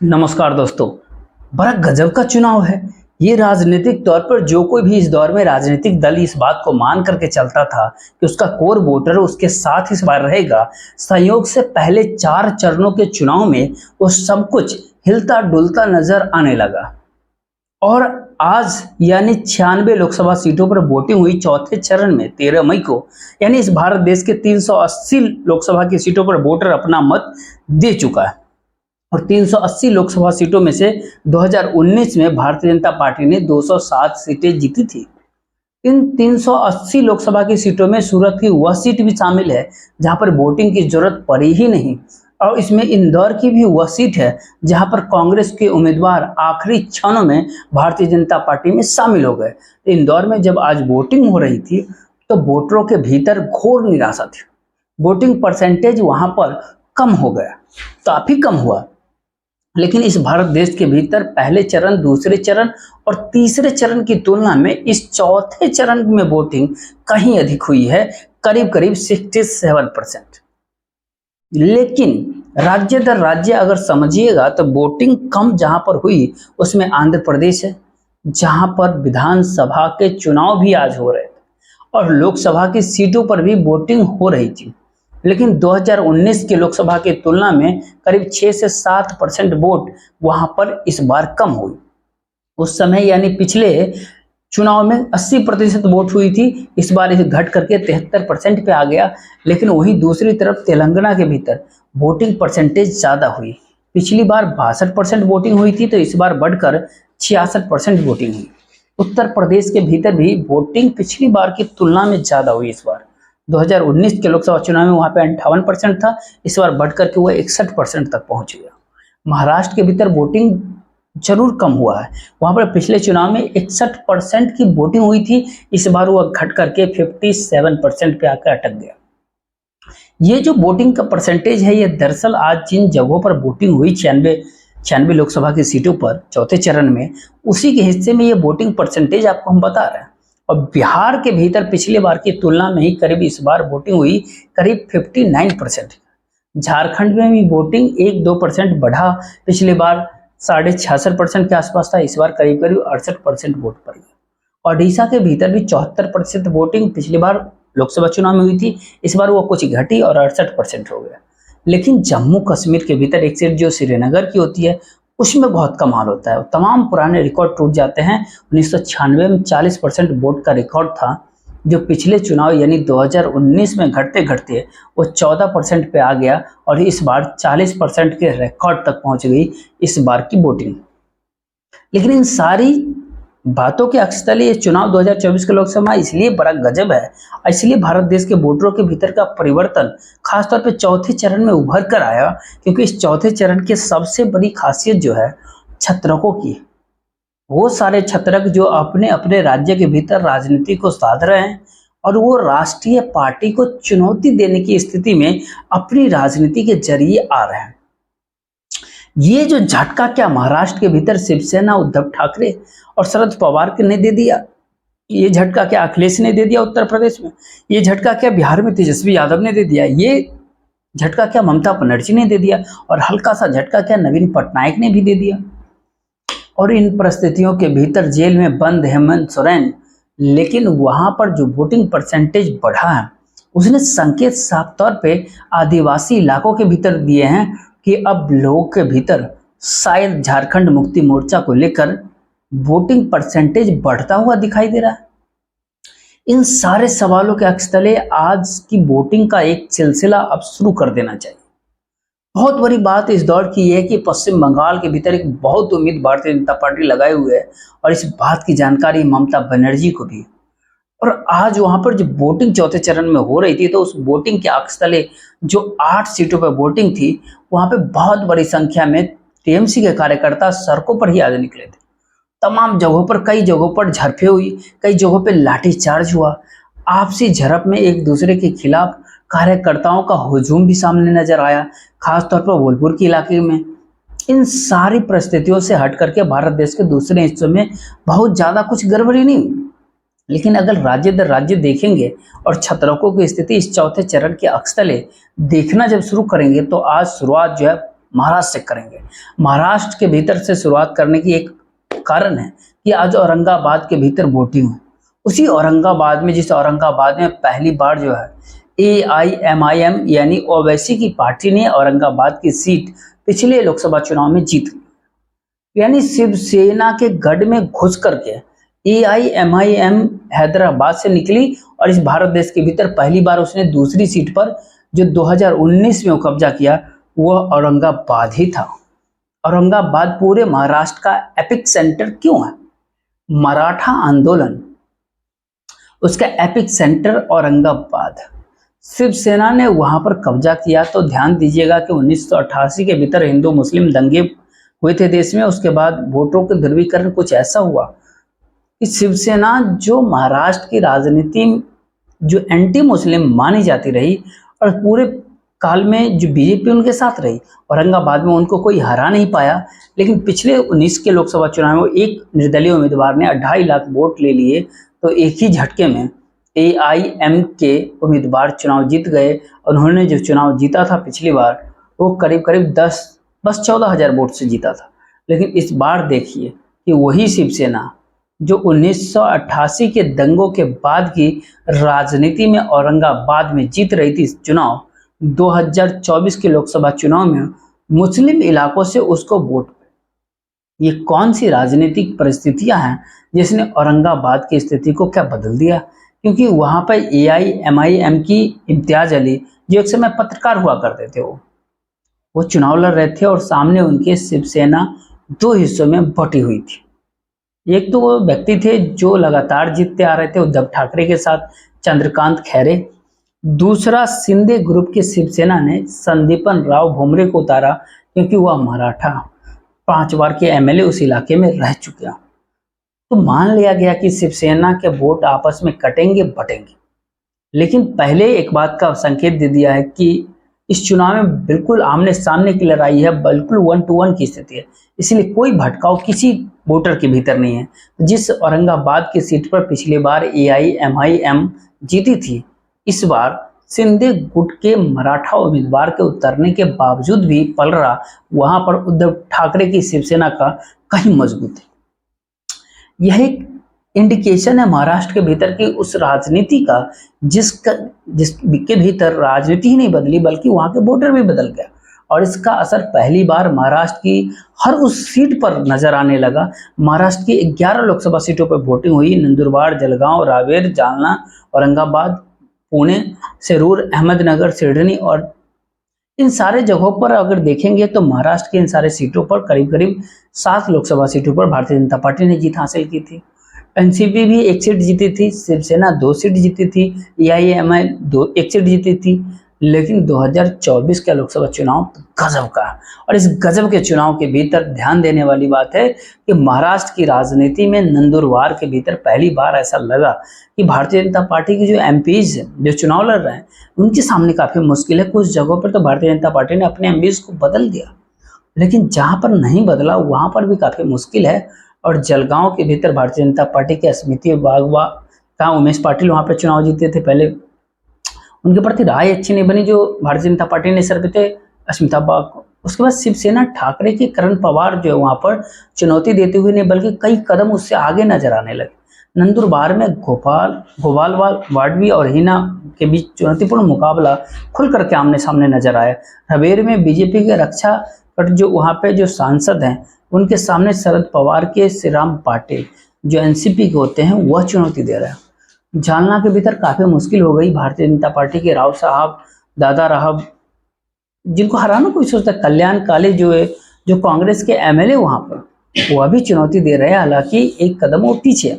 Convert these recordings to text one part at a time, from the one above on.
नमस्कार दोस्तों। बड़ा गजब का चुनाव है। ये राजनीतिक तौर पर जो कोई भी इस दौर में राजनीतिक दल इस बात को मान करके चलता था कि उसका कोर वोटर उसके साथ इस बार रहेगा, संयोग से पहले 4 चरणों के चुनाव में वो सब कुछ हिलता डुलता नजर आने लगा। और आज यानी 96 लोकसभा सीटों पर वोटिंग हुई चौथे चरण में 13 मई को, यानी इस भारत देश के 380 लोकसभा की सीटों पर वोटर अपना मत दे चुका है। और 380 लोकसभा सीटों में से 2019 में भारतीय जनता पार्टी ने 207 सीटें जीती थी। इन 380 लोकसभा की सीटों में सूरत की वह सीट भी शामिल है जहां पर वोटिंग की जरूरत पड़ी ही नहीं, और इसमें इंदौर की भी वह सीट है जहां पर कांग्रेस के उम्मीदवार आखिरी क्षणों में भारतीय जनता पार्टी में शामिल हो गए। इंदौर में जब आज वोटिंग हो रही थी तो वोटरों के भीतर घोर निराशा थी। वोटिंग परसेंटेज वहां पर कम हो गया, काफी कम हुआ। लेकिन इस भारत देश के भीतर पहले चरण, दूसरे चरण और तीसरे चरण की तुलना में इस चौथे चरण में वोटिंग कहीं अधिक हुई है, करीब करीब 67%। लेकिन राज्य दर राज्य अगर समझिएगा तो वोटिंग कम जहां पर हुई उसमें आंध्र प्रदेश है, जहां पर विधानसभा के चुनाव भी आज हो रहे थे और लोकसभा की सीटों पर भी वोटिंग हो रही थी। लेकिन 2019 की लोकसभा की तुलना में करीब 6 से 7% वोट वहां पर इस बार कम हुई। उस समय यानी पिछले चुनाव में 80% वोट हुई थी, इस बार इसे घट करके 73% पे आ गया। लेकिन वहीं दूसरी तरफ तेलंगाना के भीतर वोटिंग परसेंटेज ज्यादा हुई। पिछली बार 62% वोटिंग हुई थी, तो इस बार बढ़कर 66% वोटिंग हुई। उत्तर प्रदेश के भीतर भी वोटिंग पिछली बार की तुलना में ज्यादा हुई। इस बार 2019 के लोकसभा चुनाव में वहां पे 58% था, इस बार बढ़कर के वह 61% तक पहुंच गया। महाराष्ट्र के भीतर वोटिंग जरूर कम हुआ है, वहां पर पिछले चुनाव में 61% की वोटिंग हुई थी, इस बार वह घट करके 57% पे आकर अटक गया। ये जो वोटिंग का परसेंटेज है, ये दरअसल आज जिन जगहों पर वोटिंग हुई 96 लोकसभा की सीटों पर चौथे चरण में, उसी के हिस्से में ये वोटिंग परसेंटेज आपको हम बता रहे हैं। और बिहार के भीतर पिछले बार की तुलना में ही करीब इस बार वोटिंग हुई करीब 59%। झारखंड में भी वोटिंग 1-2% बढ़ा, पिछली बार 66.5% के आसपास था, इस बार करीब करीब 68% वोट पड़ गया। ओडिशा के भीतर भी 74% वोटिंग पिछली बार लोकसभा चुनाव में हुई थी, इस बार वो कुछ घटी और 68% हो गया। लेकिन जम्मू कश्मीर के भीतर एक सीट जो श्रीनगर की होती है, उसमें बहुत कमाल होता है, तमाम पुराने रिकॉर्ड टूट जाते हैं। 1996 में 40% वोट का रिकॉर्ड था, जो पिछले चुनाव यानी 2019 में घटते घटते वो 14% पे आ गया और इस बार 40% के रिकॉर्ड तक पहुंच गई इस बार की वोटिंग। लेकिन इन सारी बातों के अक्षतले ये चुनाव 2024 के लोकसभा इसलिए बड़ा गजब है, इसलिए भारत देश के वोटरों के भीतर का परिवर्तन खासतौर पे चौथे चरण में उभर कर आया, क्योंकि इस चौथे चरण की सबसे बड़ी खासियत जो है छत्रकों की। वो सारे छत्रक जो अपने अपने राज्य के भीतर राजनीति को साध रहे हैं और वो राष्ट्रीय पार्टी को चुनौती देने की स्थिति में अपनी राजनीति के जरिए आ रहे हैं। ये जो झटका क्या महाराष्ट्र के भीतर शिवसेना, उद्धव ठाकरे और शरद पवार ने दे दिया, ये झटका क्या अखिलेश ने दे दिया उत्तर प्रदेश में, ये झटका क्या बिहार में तेजस्वी यादव ने दे दिया, ये झटका क्या ममता बनर्जी ने दे दिया, और हल्का सा झटका क्या नवीन पटनायक ने भी दे दिया। और इन परिस्थितियों के भीतर जेल में बंद हेमंत सोरेन, लेकिन वहां पर जो वोटिंग परसेंटेज बढ़ा है उसने संकेत साफ तौर पे आदिवासी इलाकों के भीतर दिए हैं कि अब लोगों के भीतर शायद झारखंड मुक्ति मोर्चा को लेकर वोटिंग परसेंटेज बढ़ता हुआ दिखाई दे रहा है। इन सारे सवालों के अक्षतले आज की वोटिंग का एक सिलसिला अब शुरू कर देना चाहिए। बहुत बड़ी बात इस दौर की यह है कि पश्चिम बंगाल के भीतर एक बहुत उम्मीद भारतीय जनता पार्टी लगाए हुए है और इस बात की जानकारी ममता बनर्जी को भी। और आज वहां पर जो वोटिंग चौथे चरण में हो रही थी, तो उस वोटिंग के अक्षतले जो 8 सीटों पर वोटिंग थी, वहां पे बहुत बड़ी संख्या में टीएमसी के कार्यकर्ता सड़कों पर ही आज निकले थे। तमाम जगहों पर, कई जगहों पर झड़पें हुई, कई जगहों पर लाठीचार्ज हुआ, आपसी झड़प में एक दूसरे के खिलाफ कार्यकर्ताओं का हुजूम भी सामने नजर आया, खासतौर पर बोलपुर के इलाके में। इन सारी परिस्थितियों से हट करके भारत देश के दूसरे हिस्सों में बहुत ज्यादा कुछ गड़बड़ी नहीं हुई। लेकिन अगर राज्य दर राज्य देखेंगे और छत्रकों की स्थिति इस चौथे चरण के अक्षतले देखना जब शुरू करेंगे, तो आज शुरुआत जो है महाराष्ट्र से करेंगे। महाराष्ट्र के भीतर से शुरुआत करने की एक कारण है कि आज औरंगाबाद के भीतर वोटिंग है। उसी औरंगाबाद में, जिस औरंगाबाद में पहली बार जो है AIMIM यानी ओवैसी की पार्टी ने औरंगाबाद की सीट पिछले लोकसभा चुनाव में जीत ली, यानी शिवसेना के गढ़ में घुस करके AIMIM हैदराबाद से निकली और इस भारत देश के भीतर पहली बार उसने दूसरी सीट पर जो 2019 में वो कब्जा किया, वह औरंगाबाद ही था। औरंगाबाद पूरे महाराष्ट्र का एपिक सेंटर क्यों है? मराठा आंदोलन, उसका एपिक सेंटर औरंगाबाद। शिवसेना ने वहां पर कब्जा किया तो ध्यान दीजिएगा कि 1988 के भीतर हिंदू मुस्लिम दंगे हुए थे देश में। उसके बाद वोटों के ध्रुवीकरण कुछ ऐसा हुआ कि शिवसेना जो महाराष्ट्र की राजनीति जो एंटी मुस्लिम मानी जाती रही और पूरे काल में जो बीजेपी उनके साथ रही, औरंगाबाद में उनको कोई हरा नहीं पाया। लेकिन पिछले 19 के लोकसभा चुनाव में एक निर्दलीय उम्मीदवार ने 2.5 लाख वोट ले लिए, तो एक ही झटके में AIM के उम्मीदवार चुनाव जीत गए। उन्होंने जो चुनाव जीता था पिछली बार, वो करीब करीब 14,000 वोट से जीता था। लेकिन इस बार देखिए कि वही शिवसेना जो 1988 के दंगों के बाद की राजनीति में औरंगाबाद में जीत रही थी चुनाव, 2024 के लोकसभा चुनाव में मुस्लिम इलाकों से उसको वोट पे। ये कौन सी राजनीतिक परिस्थितियां हैं जिसने औरंगाबाद की स्थिति को क्या बदल दिया? क्योंकि वहां पर AIMIM की इम्तियाज अली, जो एक समय पत्रकार हुआ करते थे, वो चुनाव लड़ रहे थे और सामने उनके शिवसेना 2 हिस्सों में बटी हुई थी। एक तो वो व्यक्ति थे जो लगातार जीतते आ रहे थे, उद्धव ठाकरे के साथ चंद्रकांत खैरे। दूसरा, शिंदे ग्रुप की शिवसेना ने संदीपन राव भुमरे को उतारा क्योंकि वह मराठा 5 बार के MLA उस इलाके में रह चुके हैं। तो मान लिया गया कि शिवसेना के वोट आपस में कटेंगे बटेंगे। लेकिन पहले एक बात का संकेत दे दिया है कि इस चुनाव में बिल्कुल आमने सामने की लड़ाई है, बिल्कुल 1 to 1 की स्थिति है, इसलिए कोई भटकाव किसी वोटर के भीतर नहीं है। जिस औरंगाबाद की सीट पर पिछली बार AIMIM जीती थी, इस बार शिंदे गुट के मराठा उम्मीदवार के उतरने के बावजूद भी पलड़ा वहां पर उद्धव ठाकरे की शिवसेना का कहीं मजबूत है। यह एक इंडिकेशन है महाराष्ट्र के भीतर की उस राजनीति का जिसके भीतर राजनीति ही नहीं बदली बल्कि वहां के वोटर भी बदल गया। और इसका असर पहली बार महाराष्ट्र की हर उस सीट पर नजर आने लगा। महाराष्ट्र की 11 लोकसभा सीटों पर वोटिंग हुई। नंदुरबार, जलगांव, रावेर, जालना, औरंगाबाद, पुणे, सेरूर, अहमदनगर, सिडनी और इन सारे जगहों पर अगर देखेंगे तो महाराष्ट्र की इन सारे सीटों पर करीब करीब 7 लोकसभा सीटों पर भारतीय जनता पार्टी ने जीत हासिल की थी। एनसीपी भी 1 सीट जीती थी, शिवसेना 2 सीट जीती थी, AIMI 1 सीट जीती थी। लेकिन 2024 का लोकसभा चुनाव तो गजब का है। और इस गजब के चुनाव के भीतर ध्यान देने वाली बात है कि महाराष्ट्र की राजनीति में नंदुरबार के भीतर पहली बार ऐसा लगा कि भारतीय जनता पार्टी की जो MPs जो चुनाव लड़ रहे हैं, उनके सामने काफी मुश्किल है। कुछ जगहों पर तो भारतीय जनता पार्टी ने अपने MPs को बदल दिया, लेकिन जहां पर नहीं बदला वहां पर भी काफी मुश्किल है। और जलगांव के भीतर भारतीय जनता पार्टी के स्मृति बागवा का उमेश पाटिल वहां पर चुनाव जीते थे। पहले उनके प्रति राय अच्छी नहीं बनी जो भारतीय जनता पार्टी ने सर पे थे अस्मिता बाग को। उसके बाद शिवसेना ठाकरे के करण पवार जो है वहां पर चुनौती देते हुए नहीं बल्कि कई कदम उससे आगे नजर आने लगे। नंदुरबार में गोपालवाल वाडवी और हिना के बीच चुनौतीपूर्ण मुकाबला खुल करके आमने सामने नजर आया। रवेर में बीजेपी के रक्षा कट जो वहां पे जो सांसद हैं, उनके सामने शरद पवार के श्रीराम पाटिल जो एनसीपी के होते हैं वह चुनौती दे रहे हैं। जालना के भीतर काफी मुश्किल हो गई। भारतीय जनता पार्टी के राव साहब, दादा राहब, जिनको हराना कोई सोचता, कल्याण काले जो है जो कांग्रेस के MLA वहां पर, वह भी चुनौती दे रहे हैं। हालांकि एक कदम वो पीछे है,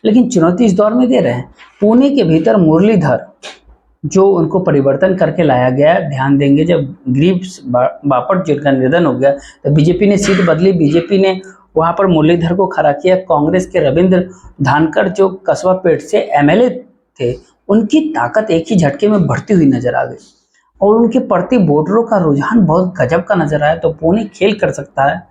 लेकिन चुनौती इस दौर में दे रहे हैं। पुणे के भीतर मुरलीधर जो उनको परिवर्तन करके लाया गया, ध्यान देंगे जब गिरीश बापट जिनका निधन हो गया तो बीजेपी ने सीट बदली, बीजेपी ने वहां पर मुरलीधर को खड़ा किया। कांग्रेस के रविंद्र धानकर जो कस्बा पेट से MLA थे, उनकी ताकत एक ही झटके में बढ़ती हुई नजर आ गई और उनके प्रति वोटरों का रुझान बहुत गजब का नजर आया। तो पुणे खेल कर सकता है।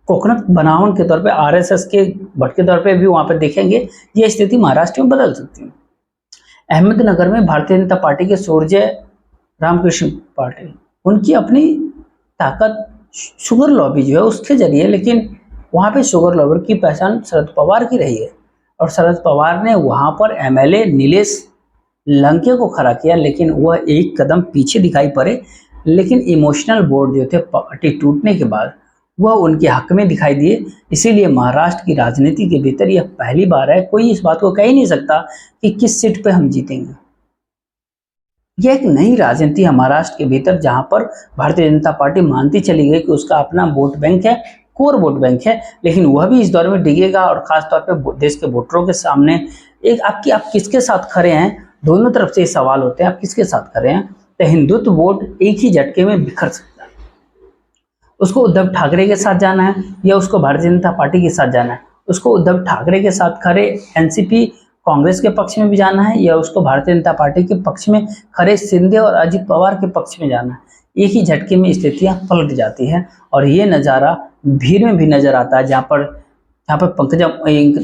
कोकणक बनावट के तौर पे RSS के भट्ट के तौर पे भी वहां पर देखेंगे, ये स्थिति महाराष्ट्र में बदल सकती है। अहमदनगर में भारतीय जनता पार्टी के सूर्य रामकृष्ण पाटिल, उनकी अपनी ताकत शुगर लॉबी जो है उसके जरिए, लेकिन वहाँ पे शुगर लॉबी की पहचान शरद पवार की रही है और शरद पवार ने वहाँ पर एमएलए नीलेश लंके को खड़ा किया, लेकिन वह एक कदम पीछे दिखाई पड़े। लेकिन इमोशनल वोट जो थे पार्टी टूटने के बाद वह उनके हक में दिखाई दिए। इसीलिए महाराष्ट्र की राजनीति के भीतर यह पहली बार है, कोई इस बात को कह ही नहीं सकता कि किस सीट पे हम जीतेंगे। यह एक नई राजनीति है महाराष्ट्र के भीतर, जहां पर भारतीय जनता पार्टी मानती चली गई कि उसका अपना वोट बैंक है, कोर वोट बैंक है, लेकिन वह भी इस दौर में डिगेगा। और खासतौर पर देश के वोटरों के सामने एक आप किसके साथ खड़े हैं, दोनों तरफ से सवाल होते हैं, आप किसके साथ खड़े हैं। तो हिंदुत्व वोट एक ही झटके में बिखर सकता है। उसको उद्धव ठाकरे के साथ जाना है या उसको भारतीय जनता पार्टी के साथ जाना है, उसको उद्धव ठाकरे के साथ खड़े एनसीपी कांग्रेस के पक्ष में भी जाना है या उसको भारतीय जनता पार्टी के पक्ष में खड़े शिंदे और अजित पवार के पक्ष में जाना है। एक ही झटके में स्थितियां पलट जाती हैं और ये नज़ारा भीड़ में भी नजर आता है, जहाँ पर पंकजा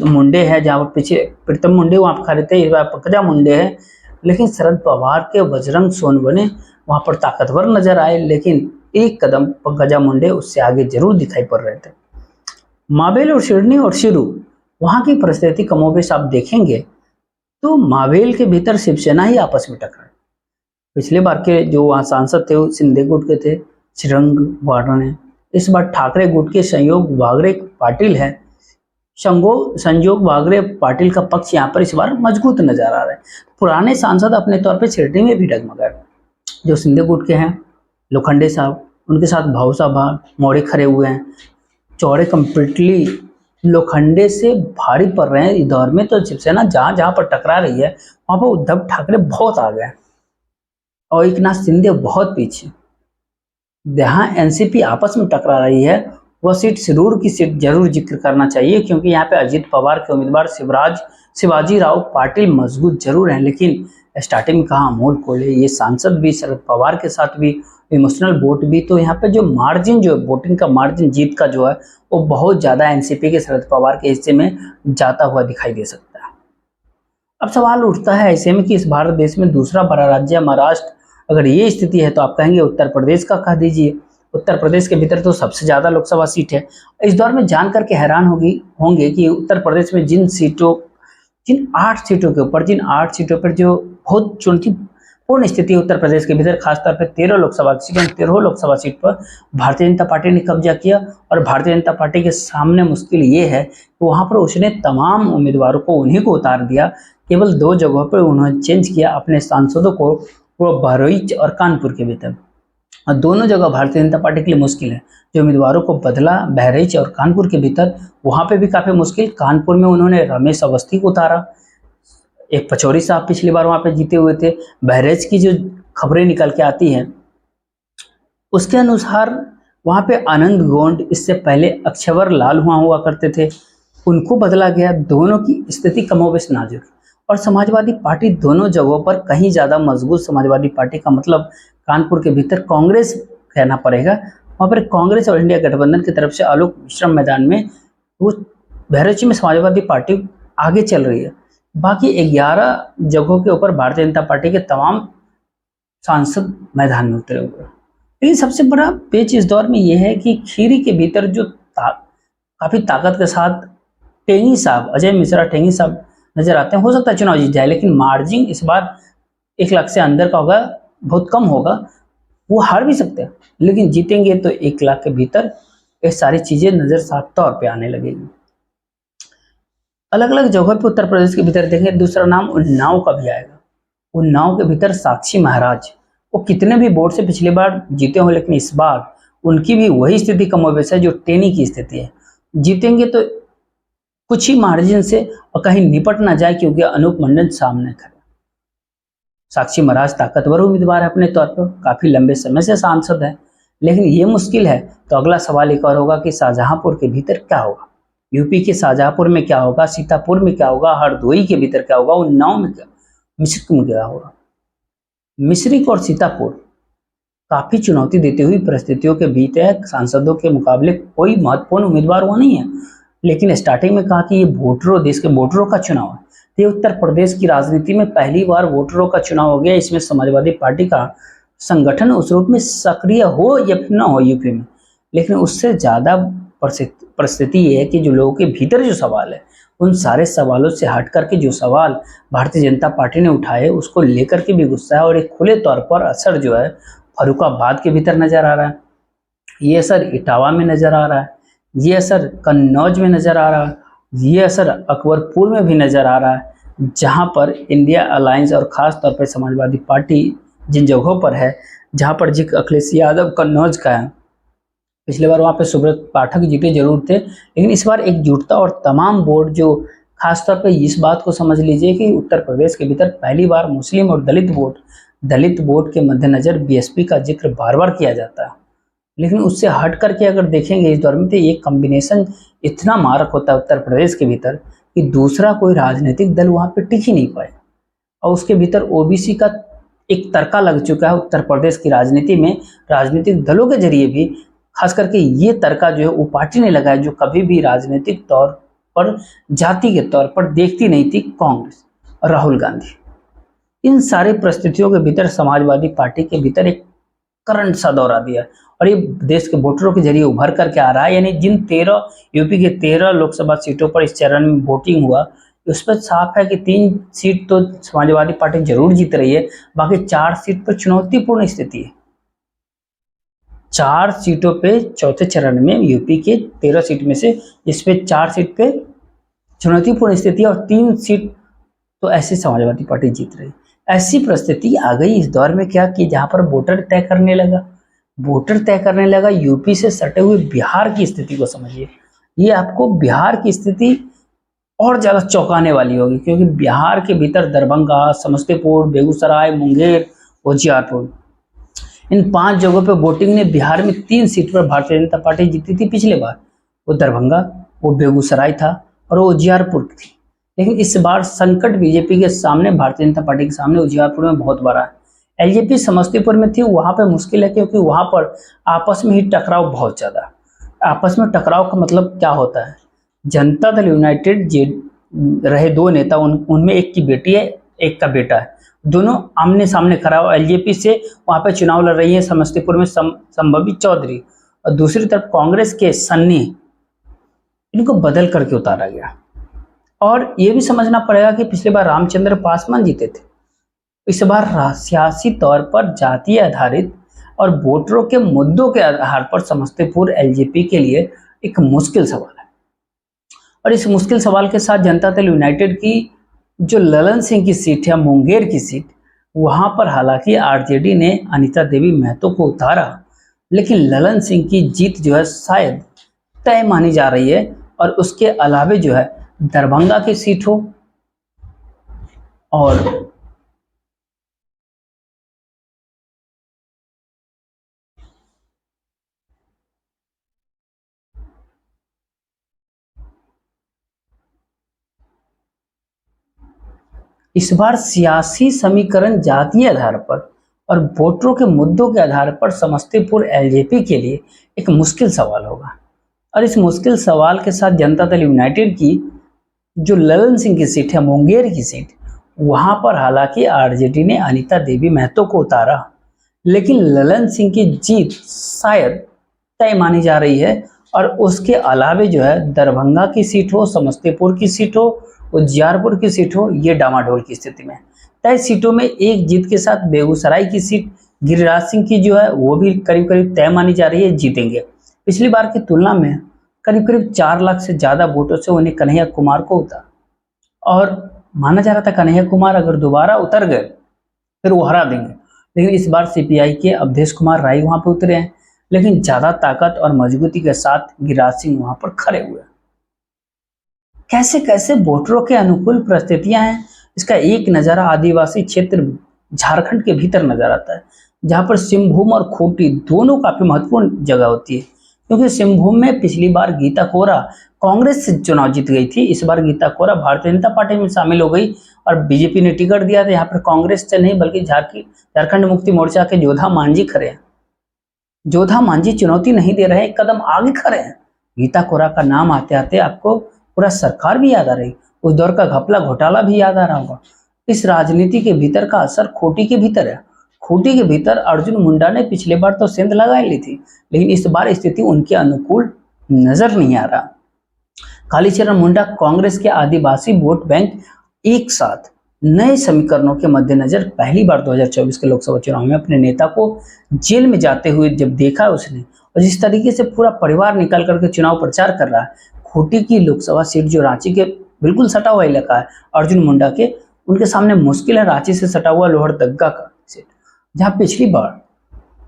मुंडे है, जहाँ पर पीछे प्रीतम मुंडे वहाँ पर खड़े थे, इस बार पंकजा मुंडे है। लेकिन शरद पवार के बजरंग सोनवने वहाँ पर ताकतवर नजर आए, लेकिन एक कदम पंकजा मुंडे उससे आगे जरूर दिखाई पड़ रहे थे। मावेल और शिरनी और शिरू वहाँ की परिस्थिति कमोबेश आप देखेंगे तो मावेल के भीतर शिवसेना ही आपस में टकराई। पिछले बार के जो वहाँ सांसद थे वो शिंदे गुट के थे, श्रीरंग वाडने। इस बार ठाकरे गुट के संयोग वागरे पाटिल है। संजोग वागरे पाटिल का पक्ष यहाँ पर इस बार मजबूत नजर आ रहा है। पुराने सांसद अपने तौर पे शिरडी में भी डगमगाए, जो शिंदे गुट के हैं लोखंडे साहब, उनके साथ भाऊ साहब मोड़े खड़े हुए हैं। चौड़े कंप्लीटली लोखंडे से भारी पड़ रहे हैं इस दौर में। तो शिवसेना जहां जहां पर टकरा रही है वहां पर उद्धव ठाकरे बहुत आगे हैं और एक नाथ शिंदे बहुत पीछे। जहां एनसीपी आपस में टकरा रही है वह सीट सिरूर की सीट जरूर जिक्र करना चाहिए, क्योंकि यहाँ पे अजित पवार के उम्मीदवार शिवाजी राव पाटिल मजबूत जरूर हैं, लेकिन स्टार्टिंग में कहा अमोल कोल्हे, ये सांसद भी शरद पवार के साथ भी इमोशनल वोट भी। तो यहाँ पे जो मार्जिन, जो वोटिंग का मार्जिन जीत का जो है वो बहुत ज़्यादा एनसीपी के शरद पवार के हिस्से में जाता हुआ दिखाई दे सकता है। अब सवाल उठता है ऐसे में कि इस भारत देश में दूसरा बड़ा राज्य महाराष्ट्र, अगर ये स्थिति है तो आप कहेंगे उत्तर प्रदेश का कह दीजिए। उत्तर प्रदेश के भीतर तो सबसे ज़्यादा लोकसभा सीट है। इस दौर में जान करके हैरान होंगे कि उत्तर प्रदेश में जिन 8 सीटों के ऊपर, जिन 8 सीटों पर जो बहुत चुनौतीपूर्ण स्थिति है उत्तर प्रदेश के भीतर, खासतौर पर 13 लोकसभा सीट, 13 लोकसभा सीट पर भारतीय जनता पार्टी ने कब्जा किया। और भारतीय जनता पार्टी के सामने मुश्किल ये है कि वहाँ पर उसने तमाम उम्मीदवारों को उन्हीं को उतार दिया। केवल 2 जगहों पर उन्होंने चेंज किया अपने सांसदों को, वो बहराइच और कानपुर के भीतर। और दोनों जगह भारतीय जनता पार्टी के लिए मुश्किल है। जो उम्मीदवारों को बदला बहराइच और कानपुर के भीतर, वहाँ पे भी काफ़ी मुश्किल। कानपुर में उन्होंने रमेश अवस्थी को उतारा, एक पचौरी साहब पिछली बार वहाँ पे जीते हुए थे। बहराइच की जो खबरें निकल के आती हैं उसके अनुसार वहाँ पे आनंद गोंड, इससे पहले अक्षवर लाल हुआ करते थे, उनको बदला गया। दोनों की स्थिति कमोबेश नाजुक। और समाजवादी पार्टी दोनों जगहों पर कहीं ज़्यादा मजबूत। समाजवादी पार्टी का मतलब कानपुर के भीतर कांग्रेस कहना पड़ेगा, वहाँ पर कांग्रेस और इंडिया गठबंधन की तरफ से आलोक विश्राम मैदान में वो बहराइच में समाजवादी पार्टी आगे चल रही है। बाकी 11 जगहों के ऊपर भारतीय जनता पार्टी के तमाम सांसद मैदान में उतरे हुए। लेकिन सबसे बड़ा पेच इस दौर में यह है कि खीरी के भीतर जो काफ़ी ताकत के साथ टेंगी साहब, अजय मिश्रा टेंगी साहब नजर आते हैं। हो सकता है चुनाव जीत जाए, लेकिन मार्जिन इस बार 1 लाख से अंदर का होगा, बहुत कम होगा। वो हार भी सकते हैं, लेकिन जीतेंगे तो 1 लाख के भीतर ये सारी चीजें नजर साफ तौर पे आने लगेगी। अलग अलग जगहों पे उत्तर प्रदेश के भीतर देखेंगे, दूसरा नाम उन्नाव का भी आएगा। उन्नाव के भीतर साक्षी महाराज, वो कितने भी वोट से पिछली बार जीते हो, लेकिन इस बार उनकी भी वही स्थिति कमोबेश है जो टेनी की स्थिति है। जीतेंगे तो कुछ ही मार्जिन से, और कहीं निपट ना जाए, क्योंकि अनूप मंडल सामने खड़े। साक्षी महाराज ताकतवर उम्मीदवार है अपने तौर पर, काफी लंबे समय से सांसद है, लेकिन ये मुश्किल है। तो अगला सवाल एक और होगा कि शाहजहांपुर के भीतर क्या होगा, यूपी के शाहजहांपुर में क्या होगा, सीतापुर में क्या होगा, हरदोई के भीतर क्या होगा, उन्नाव में क्या, मिश्रिक में क्या होगा। मिश्रिक और सीतापुर काफी चुनौती देती हुई परिस्थितियों के बीच है। सांसदों के मुकाबले कोई महत्वपूर्ण उम्मीदवार हुआ नहीं है, लेकिन स्टार्टिंग में कहा कि ये वोटरों, देश के वोटरों का चुनाव है। ये उत्तर प्रदेश की राजनीति में पहली बार वोटरों का चुनाव हो गया। इसमें समाजवादी पार्टी का संगठन उस रूप में सक्रिय हो या फिर ना हो यूपी में, लेकिन उससे ज़्यादा परिस्थिति ये है कि जो लोगों के भीतर जो सवाल है, उन सारे सवालों से हट करके जो सवाल भारतीय जनता पार्टी ने उठाए उसको लेकर के भी गुस्सा है, और एक खुले तौर पर असर जो है फर्रुखाबाद के भीतर नजर आ रहा है, ये असर इटावा में नजर आ रहा है, ये असर कन्नौज में नजर आ रहा है, ये असर अकबरपुर में भी नजर आ रहा है, जहां पर इंडिया अलायंस और खास तौर पर समाजवादी पार्टी जिन जगहों पर है, जहां पर जी अखिलेश यादव कन्नौज का है। पिछले बार वहां पे सुब्रत पाठक जीते जरूर थे, लेकिन इस बार एकजुटता और तमाम बोर्ड जो खासतौर पे इस बात को समझ लीजिए कि उत्तर प्रदेश के भीतर पहली बार मुस्लिम और दलित वोट के मद्देनजर बीएसपी का जिक्र बार बार किया जाता है, लेकिन उससे हट करके अगर देखेंगे इस दौर में तो ये कॉम्बिनेशन इतना मारक होता है उत्तर प्रदेश के भीतर कि दूसरा कोई राजनीतिक दल वहां पे टिक ही नहीं पाए, और उसके भीतर ओबीसी का एक तड़का लग चुका है उत्तर प्रदेश की राजनीति में, राजनीतिक दलों के जरिए भी। खास करके ये तड़का जो है वो पार्टी ने लगाया जो कभी भी राजनीतिक तौर पर जाति के तौर पर देखती नहीं थी, कांग्रेस और राहुल गांधी। इन सारी परिस्थितियों के भीतर समाजवादी पार्टी के भीतर एक करंट सा दौरा दिया, और ये देश के वोटरों के जरिए उभर करके आ रहा है। यानी जिन 13 यूपी के 13 लोकसभा सीटों पर इस चरण में वोटिंग हुआ, उस पर साफ है कि 3 सीट तो समाजवादी पार्टी जरूर जीत रही है, बाकी 4 सीट पर चुनौतीपूर्ण स्थिति है। 4 सीटों पे चौथे चरण में यूपी के 13 सीट में से इसपे 4 सीट पे चुनौतीपूर्ण स्थिति है, और 3 सीट तो ऐसी समाजवादी पार्टी जीत रही। ऐसी परिस्थिति आ गई इस दौर में क्या कि जहां पर वोटर तय करने लगा यूपी से सटे हुए बिहार की स्थिति को समझिए। ये आपको बिहार की स्थिति और ज्यादा चौंकाने वाली होगी, क्योंकि बिहार के भीतर दरभंगा, समस्तीपुर, बेगूसराय, मुंगेर, उजियारपुर, इन 5 जगहों पर वोटिंग ने बिहार में 3 सीट पर भारतीय जनता पार्टी जीती थी पिछले बार। वो दरभंगा, वो बेगूसराय था और वो उजियारपुर थी। लेकिन इस बार संकट बीजेपी के सामने, भारतीय जनता पार्टी के सामने उजियारपुर में बहुत बड़ा है। एलजेपी समस्तीपुर में थी, वहां पे मुश्किल है क्योंकि वहां पर आपस में ही टकराव बहुत ज्यादा। आपस में टकराव का मतलब क्या होता है? जनता दल यूनाइटेड रहे 2 नेता, उनमें एक की बेटी है, एक का बेटा है, दोनों आमने सामने खड़ा हुआ। एलजेपी से वहां पे चुनाव लड़ रही है समस्तीपुर में संभवी चौधरी, और दूसरी तरफ कांग्रेस के सन्नी, इनको बदल करके उतारा गया। और ये भी समझना पड़ेगा कि पिछली बार रामचंद्र पासवान जीते थे, इस बार सियासी तौर पर जातीय आधारित और वोटरों के मुद्दों के आधार पर समस्तीपुर एलजेपी के लिए एक मुश्किल सवाल है। और इस मुश्किल सवाल के साथ जनता दल यूनाइटेड की जो ललन सिंह की सीट है, मुंगेर की सीट, वहां पर हालांकि आरजेडी ने अनीता देवी महतो को उतारा, लेकिन ललन सिंह की जीत जो है शायद तय मानी जा रही है। और उसके अलावे जो है दरभंगा की सीट हो और इस बार सियासी समीकरण जातीय आधार पर और वोटरों के मुद्दों के आधार पर समस्तीपुर एलजेपी के लिए एक मुश्किल सवाल होगा। और इस मुश्किल सवाल के साथ जनता दल यूनाइटेड की जो ललन सिंह की सीट है, मुंगेर की सीट, वहां पर हालांकि आरजेडी ने अनीता देवी महतो को उतारा, लेकिन ललन सिंह की जीत शायद तय मानी जा रही है। और उसके अलावे जो है दरभंगा की सीट हो, समस्तीपुर की सीट हो, उजियारपुर की सीट हो, ये डामाडोल की स्थिति में। तय सीटों में एक जीत के साथ बेगूसराय की सीट गिरिराज सिंह की जो है वो भी करीब करीब तय मानी जा रही है, जीतेंगे। पिछली बार की तुलना में करीब करीब 4 लाख से ज्यादा वोटों से उन्हें कन्हैया कुमार को उतारा, और माना जा रहा था कन्हैया कुमार अगर दोबारा उतर गए फिर वो हरा देंगे। लेकिन इस बार सीपीआई के अवधेश कुमार राय वहां पे उतरे हैं, लेकिन ज्यादा ताकत और मजबूती के साथ गिरिराज सिंह वहां पर खड़े हुए। कैसे कैसे वोटरों के अनुकूल परिस्थितियां हैं, इसका एक नजारा आदिवासी क्षेत्र झारखंड के भीतर नजर आता है, जहां पर सिंहभूम और खूंटी दोनों काफी महत्वपूर्ण जगह होती है। क्योंकि सिंहभूम में पिछली बार गीता कोरा कांग्रेस से चुनाव जीत गई थी, इस बार गीता कोरा भारतीय जनता पार्टी में शामिल हो गई और बीजेपी ने टिकट दिया था। यहाँ पर कांग्रेस से नहीं बल्कि झारखंड मुक्ति मोर्चा के जोधा मांझी खड़े हैं। जोधा मांझी चुनौती नहीं दे रहे, एक कदम आगे खड़े हैं। गीता कोरा का नाम आते आते आपको पूरा सरकार भी याद आ रही, उस दौर का घपला घोटाला भी याद आ रहा होगा। इस राजनीति के भीतर का असर खूंटी के भीतर है। खूंटी के भीतर अर्जुन मुंडा ने पिछले बार तो सेंध लगा ली थी, लेकिन इस बार स्थिति उनके अनुकूल नजर नहीं आ रहा। कालीचरण मुंडा कांग्रेस के आदिवासी वोट बैंक एक साथ नए समीकरणों के मद्देनजर पहली बार 2024 के लोकसभा चुनाव में अपने नेता को जेल में जाते हुए जब देखा उसने, और जिस तरीके से पूरा परिवार निकल करके चुनाव प्रचार कर रहा है, खूंटी की लोकसभा सीट जो रांची के बिल्कुल सटा हुआ इलाका है अर्जुन मुंडा के, उनके सामने मुश्किल है रांची से सटा हुआ लोहरदगा का सीट, जहां पिछली बार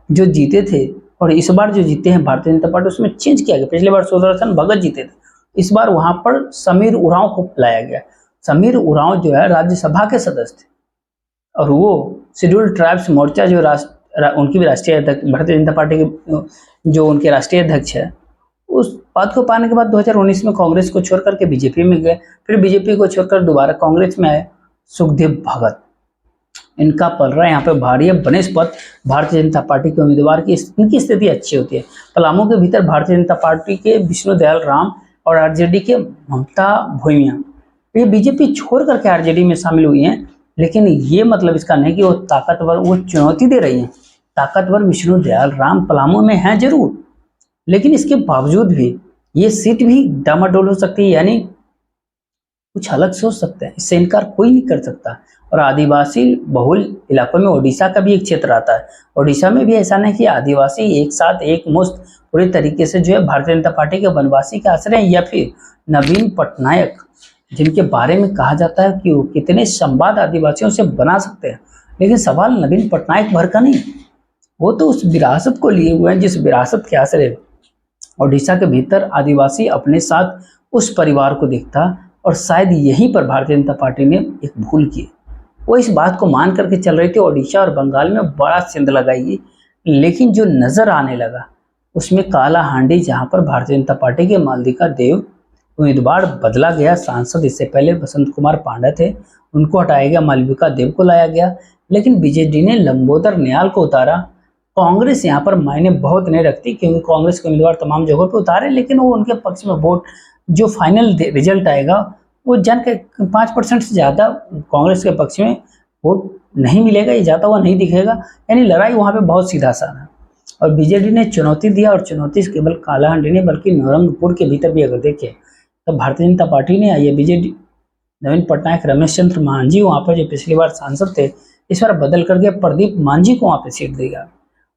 जो जीते थे और इस बार जो जीते हैं भारतीय जनता पार्टी, उसमें चेंज किया गया। पिछले बार सुदर्शन भगत जीते थे, इस बार वहां पर समीर उरांव को लाया गया। समीर उरांव जो है राज्यसभा के सदस्य थे और वो शेड्यूल्ड ट्राइब्स मोर्चा जो उनकी भी राष्ट्रीय अध्यक्ष, भारतीय जनता पार्टी के जो उनके राष्ट्रीय अध्यक्ष है, उस पद को पाने के बाद 2019 में कांग्रेस को छोड़ करके बीजेपी में गए, फिर बीजेपी को छोड़कर दोबारा कांग्रेस में आए सुखदेव भगत। इनका पलड़ा यहाँ पे भारी है बनिस्पत भारतीय जनता पार्टी के उम्मीदवार की, इनकी स्थिति अच्छी होती है। पलामू के भीतर भारतीय जनता पार्टी के विष्णु दयाल राम और आरजेडी के ममता भूमिया, ये बीजेपी छोड़ करके आरजेडी में शामिल हुई हैं, लेकिन ये मतलब इसका नहीं कि वो ताकतवर, वो चुनौती दे रही हैं। ताकतवर विष्णु दयाल राम पलामू में हैं जरूर, लेकिन इसके बावजूद भी ये सीट भी डामाडोल हो सकती है, यानी कुछ अलग सोच सकते हैं, इससे इनकार कोई नहीं कर सकता। और आदिवासी बहुल इलाकों में ओडिशा का भी एक क्षेत्र आता है। ओडिशा में भी ऐसा नहीं कि आदिवासी एक साथ एक मुश्त पूरे तरीके से जो है भारतीय जनता पार्टी के वनवासी के आश्रय हैं, या फिर नवीन पटनायक जिनके बारे में कहा जाता है कि वो कितने संवाद आदिवासियों से बना सकते हैं, लेकिन सवाल नवीन पटनायक भर का नहीं, वो तो उस विरासत को लिए हुए हैं जिस विरासत के आश्रय ओडिशा के भीतर आदिवासी अपने साथ उस परिवार को देखता, और शायद यहीं पर भारतीय जनता पार्टी ने एक भूल की। वो इस बात को मान करके चल रही थी ओडिशा और बंगाल में बड़ा सेंध लगाएगी, लेकिन जो नजर आने लगा उसमें काला हांडी, जहां पर भारतीय जनता पार्टी के मालविका देव उम्मीदवार बदला गया। सांसद इससे पहले बसंत कुमार पांडे थे, उनको हटाया गया, मालविका देव को लाया गया, लेकिन बीजेडी ने लंबोदर न्याल को उतारा। कांग्रेस यहाँ पर मायने बहुत नहीं रखती, क्योंकि कांग्रेस के उम्मीदवार तमाम जगहों पर उतारे, लेकिन वो उनके पक्ष में वोट जो फाइनल रिजल्ट आएगा वो जन के 5% से ज़्यादा कांग्रेस के पक्ष में वोट नहीं मिलेगा, ये जाता हुआ नहीं दिखेगा, यानी लड़ाई वहाँ पे बहुत सीधा साधा है। और बीजेडी ने चुनौती दिया, और चुनौती केवल कालाहांडी ने बल्कि नवरंगपुर के भीतर भी अगर देखें तो भारतीय जनता पार्टी ने आई है। बीजेडी नवीन पटनायक, रमेश चंद्र मांझी वहाँ पर जो पिछली बार सांसद थे, इस बार बदल करके प्रदीप मांझी को वहाँ पे सीट देगा,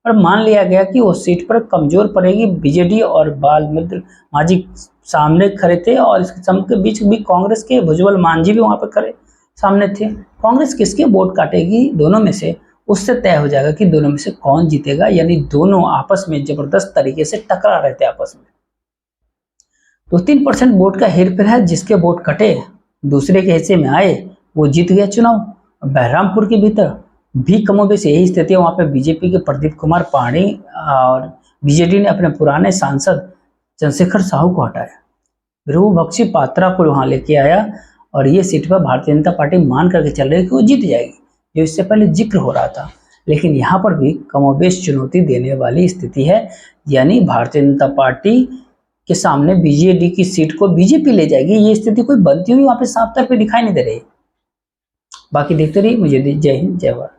और मान लिया गया कि वो सीट पर कमजोर पड़ेगी। बीजेडी और बालमित्र मांझी सामने खड़े थे, और इसके बीच भी कांग्रेस के भुजबल मांझी भी वहां पर खड़े सामने थे। कांग्रेस किसके वोट काटेगी दोनों में से, उससे तय हो जाएगा कि दोनों में से कौन जीतेगा, यानी दोनों आपस में जबरदस्त तरीके से टकरा रहे थे आपस में। 2-3% वोट का हेरफेर है, जिसके वोट कटे दूसरे के हिस्से में आए वो जीत गया चुनाव। बहरामपुर के भीतर भी कमोबेश यही स्थिति है, वहां पे बीजेपी के प्रदीप कुमार पाणी और बीजेडी ने अपने पुराने सांसद चंद्रशेखर साहू को हटाया, विरूभक्षी पात्रा को वहां लेके आया, और ये सीट पर भारतीय जनता पार्टी मान करके चल रही है कि वो जीत जाएगी, जो इससे पहले जिक्र हो रहा था। लेकिन यहाँ पर भी कमोबेश चुनौती देने वाली स्थिति है, यानी भारतीय जनता पार्टी के सामने बीजेडी की सीट को बीजेपी ले जाएगी, ये स्थिति कोई बनती हुई वहां पे साफ तौर पर दिखाई नहीं दे रही। बाकी देखते रहिए, मुझे जय हिंद जय भारत।